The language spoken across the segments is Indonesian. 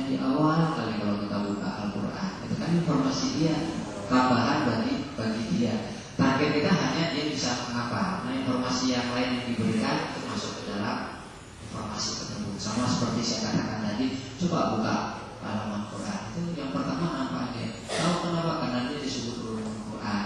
di awal kali kalau kita buka Al-Quran, itu kan informasi dia, tambahan bagi dia. Target kita hanya dia bisa menghafal. Nah, informasi yang lain yang diberikan itu masuk ke dalam informasi tersebut. Sama seperti saya katakan tadi, coba buka halaman Quran. Itu yang pertama nampaknya. Tahu kenapa? Karena dia disebut ulumul Quran.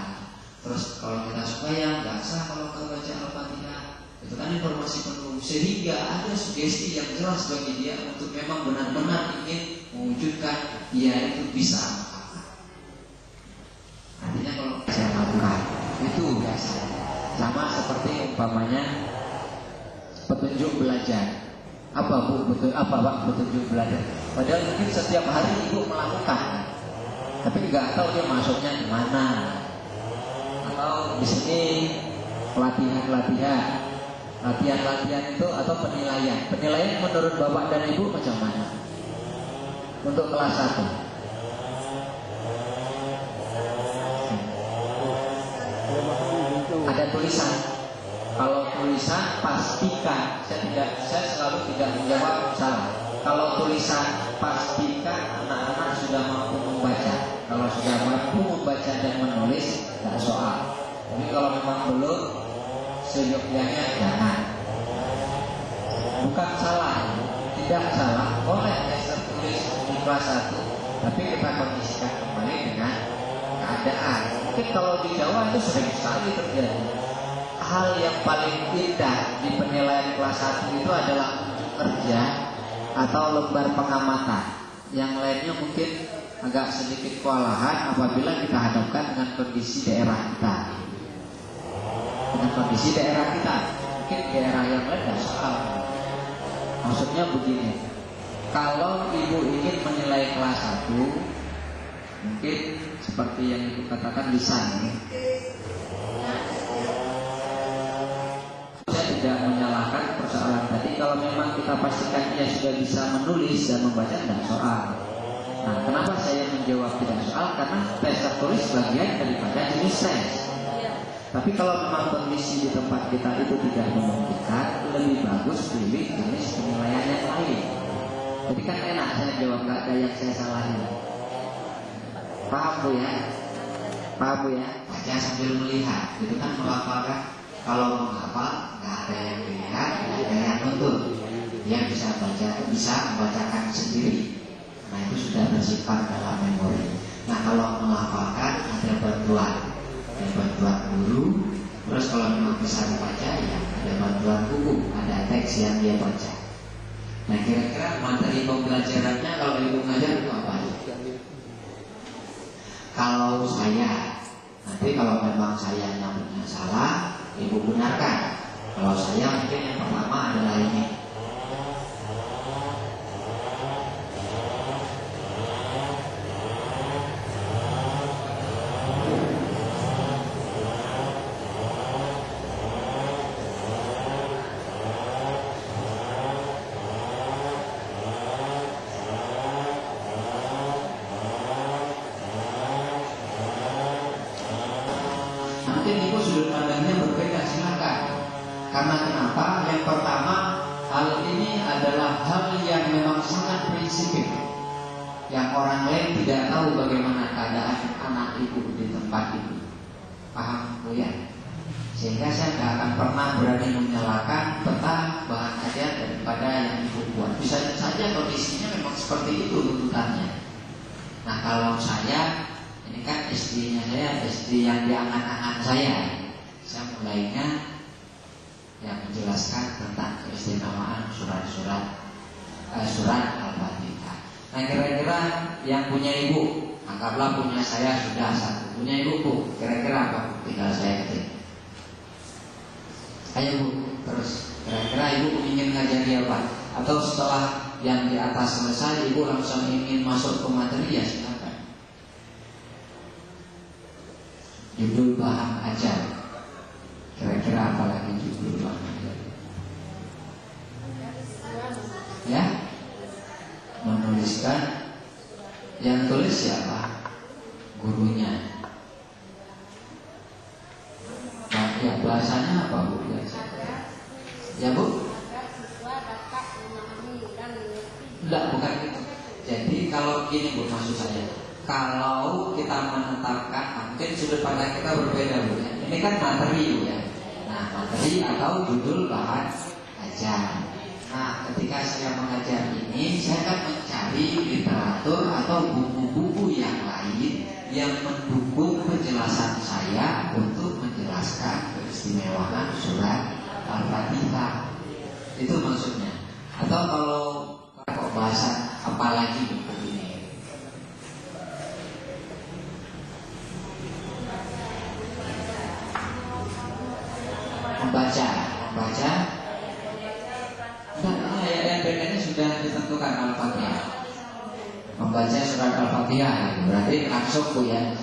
Terus kalau kita supaya nggak sah kalau kita baca Al-Fatihah, itu kan informasi penuh, sehingga ada sugesti yang jelas bagi dia untuk memang benar-benar ingin mewujudkan dia itu bisa menghafal. Artinya kalau saya lakukan itu biasa, sama seperti umpamanya petunjuk belajar. Apa bu betul apa pak petunjuk belajar? Padahal mungkin setiap hari ibu melakukan, tapi nggak tahu dia masuknya di mana. Atau di sini latihan itu atau penilaian menurut bapak dan ibu macam mana untuk kelas 1? Ada tulisan. Kalau tulisan pastikan, saya selalu tidak menjawab salah. Kalau tulisan pastikan anak-anak sudah mampu membaca. Kalau sudah mampu membaca dan menulis, tidak soal. Tapi kalau memang belum, seyogyanya jangan. Bukan salah, tidak salah. Boleh saya tulis di kelas 1, tapi kita kondisikan kembali dengan keadaan. Mungkin kalau di Jawa itu sering sekali terjadi. Hal yang paling indah di penilaian kelas 1 itu adalah unjuk kerja atau lembar pengamatan. Yang lainnya mungkin agak sedikit kewalahan apabila kita hadapkan dengan kondisi daerah kita. Dengan kondisi daerah kita, mungkin daerah yang lain tidak soal. Maksudnya begini, kalau ibu ingin menilai kelas 1, mungkin seperti yang ibu katakan lisan. Saya tidak menyalahkan persoalan tadi. Kalau memang kita pastikan dia sudah bisa menulis dan membaca, tidak soal. Nah, kenapa saya menjawab tidak soal? Karena tes tertulis bagian daripada jenis tes. Tapi kalau memang kondisi di tempat kita itu tidak memungkinkan, lebih bagus pilih jenis penilaian yang lain. Jadi kan enak saya jawab, nggak ada yang saya salahin. Paham bu ya? Paham bu ya? Baca sambil melihat, itu kan menghafalkan. Kalau menghafal nggak ada yang dilihat, nggak ada yang nuntut. Dia bisa baca, bisa membacakan sendiri. Nah itu sudah tersimpan dalam memori. Nah kalau menghafalkan ada bantuan guru. Terus kalau memang bisa membaca, ya ada bantuan buku, ada teks yang dia baca. Nah kira-kira materi pembelajarannya kalau ibu ngajar itu apa? Kalau saya, nanti kalau memang saya yang punya salah, ibu benarkan. Kalau saya mungkin yang pertama adalah ini. Mungkin ibu sudut pandangnya berbeda, silakan. Karena kenapa? Yang pertama, hal ini adalah hal yang memang sangat prinsipil, yang orang lain tidak tahu bagaimana keadaan anak ibu di tempat itu. Paham bu ya? Sehingga saya tidak akan pernah berani menyalahkan tentang bahan ajar daripada yang ibu buat. Bisa saja kondisinya memang seperti itu tuntutannya. Nah kalau saya, ini kan istrinya saya, istri yang diangan-angan saya mulainya yang menjelaskan tentang keistimewaan surat Al-Fatihah. Nah kira-kira yang punya ibu, anggaplah punya saya sudah 1, punya ibu bu, kira-kira apa? Tinggal saya ketik. Ayo bu, terus kira-kira ibu ingin ngajari apa? Atau setelah yang di atas selesai, ibu langsung ingin masuk ke materi, ya silakan. Judul bahan ajar, kira-kira apa lagi judul bahan ajar? Ya, menuliskan. Yang tulis siapa? Gurunya. Nah, ya bahasanya apa bu? Ya bu? Enggak, bukan itu. Jadi kalau gini Bu, maksud saya, kalau kita menetapkan, mungkin sudut pandang kita berbeda Bu ya. Ini kan materi Bu ya. Nah, materi atau judul bahan ajar. Nah, ketika saya mengajar ini, saya akan mencari literatur atau buku-buku yang lain yang mendukung penjelasan saya untuk menjelaskan keistimewaan surat Al-Fatihah. Itu maksudnya. Atau kalau kok bahasa apalagi buku ini? Membaca. Nah, yang bedanya sudah ditentukan Al-Fatihah. Membaca surat Al-Fatihah, berarti langsung Bu ya.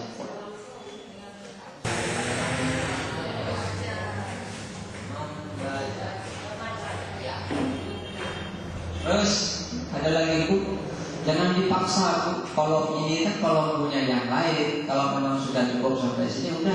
Terus ada lagi Bu, jangan dipaksa Bu. Kalau ini kan kalau punya yang lain, kalau memang sudah cukup sampai sini udah